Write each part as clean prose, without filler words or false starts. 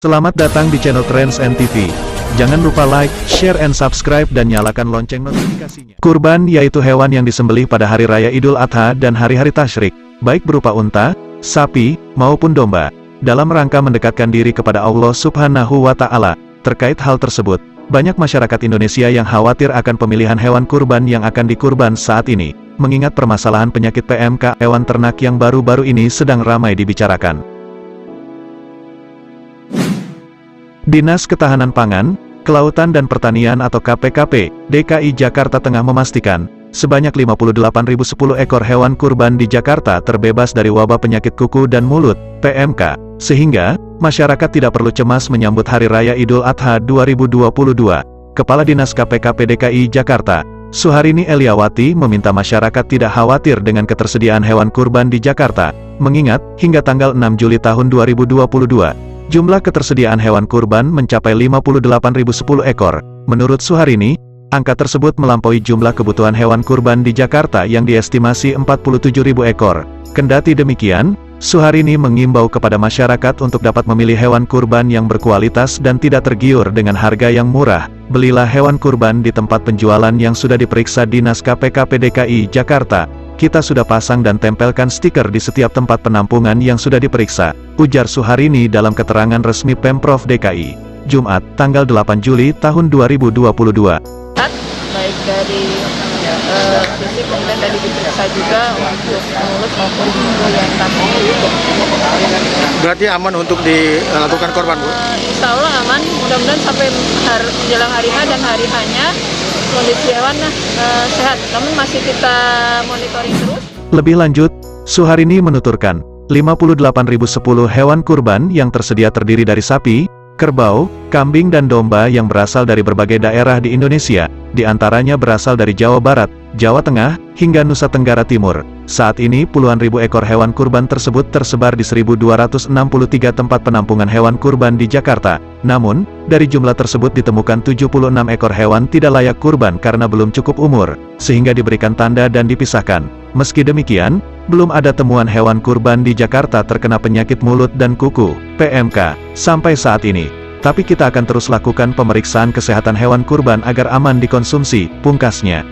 Selamat datang di channel Trends NTV. Jangan lupa like, share, and subscribe dan nyalakan lonceng notifikasinya. Kurban yaitu hewan yang disembelih pada hari raya Idul Adha dan hari-hari tasyrik, baik berupa unta, sapi, maupun domba, dalam rangka mendekatkan diri kepada Allah Subhanahu wa Ta'ala. Terkait hal tersebut, banyak masyarakat Indonesia yang khawatir akan pemilihan hewan kurban yang akan dikurban saat ini, mengingat permasalahan penyakit PMK hewan ternak yang baru-baru ini sedang ramai dibicarakan. Dinas Ketahanan Pangan, Kelautan dan Pertanian atau KPKP, DKI Jakarta Tengah memastikan, sebanyak 58.010 ekor hewan kurban di Jakarta terbebas dari wabah penyakit kuku dan mulut, PMK, sehingga, masyarakat tidak perlu cemas menyambut Hari Raya Idul Adha 2022. Kepala Dinas KPKP DKI Jakarta, Suharini Eliawati meminta masyarakat tidak khawatir dengan ketersediaan hewan kurban di Jakarta, mengingat, hingga tanggal 6 Juli tahun 2022, jumlah ketersediaan hewan kurban mencapai 58.010 ekor. Menurut Suharini, angka tersebut melampaui jumlah kebutuhan hewan kurban di Jakarta yang diestimasi 47.000 ekor. Kendati demikian, Suharini mengimbau kepada masyarakat untuk dapat memilih hewan kurban yang berkualitas dan tidak tergiur dengan harga yang murah. Belilah hewan kurban di tempat penjualan yang sudah diperiksa Dinas KPKP DKI Jakarta. Kita sudah pasang dan tempelkan stiker di setiap tempat penampungan yang sudah diperiksa, ujar Suharini dalam keterangan resmi Pemprov DKI, Jumat, tanggal 8 Juli tahun 2022. Baik dari fisik, kemudian tadi diperiksa juga untuk mulut maupun yang tampil. Berarti aman untuk dilakukan korban, Bu? Insya Allah aman, mudah-mudahan sampai menjelang hari H dan hari H-nya kondisi hewan sehat, namun masih kita monitoring terus. Lebih lanjut, Suharini menuturkan, 58.010 hewan kurban yang tersedia terdiri dari sapi, kerbau, kambing dan domba yang berasal dari berbagai daerah di Indonesia, di antaranya berasal dari Jawa Barat, Jawa Tengah, hingga Nusa Tenggara Timur. Saat ini puluhan ribu ekor hewan kurban tersebut tersebar di 1.263 tempat penampungan hewan kurban di Jakarta. Namun, dari jumlah tersebut ditemukan 76 ekor hewan tidak layak kurban karena belum cukup umur, sehingga diberikan tanda dan dipisahkan. Meski demikian, belum ada temuan hewan kurban di Jakarta terkena penyakit mulut dan kuku, PMK, sampai saat ini. Tapi kita akan terus lakukan pemeriksaan kesehatan hewan kurban agar aman dikonsumsi, pungkasnya.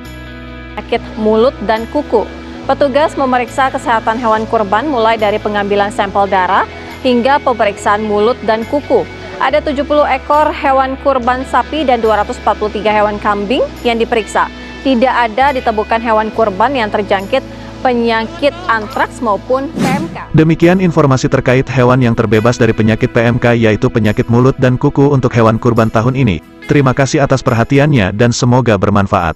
Penyakit mulut dan kuku. Petugas memeriksa kesehatan hewan kurban mulai dari pengambilan sampel darah hingga pemeriksaan mulut dan kuku. Ada 70 ekor hewan kurban sapi dan 243 hewan kambing yang diperiksa. Tidak ada ditemukan hewan kurban yang terjangkit penyakit antraks maupun PMK. Demikian informasi terkait hewan yang terbebas dari penyakit PMK yaitu penyakit mulut dan kuku untuk hewan kurban tahun ini. Terima kasih atas perhatiannya dan semoga bermanfaat.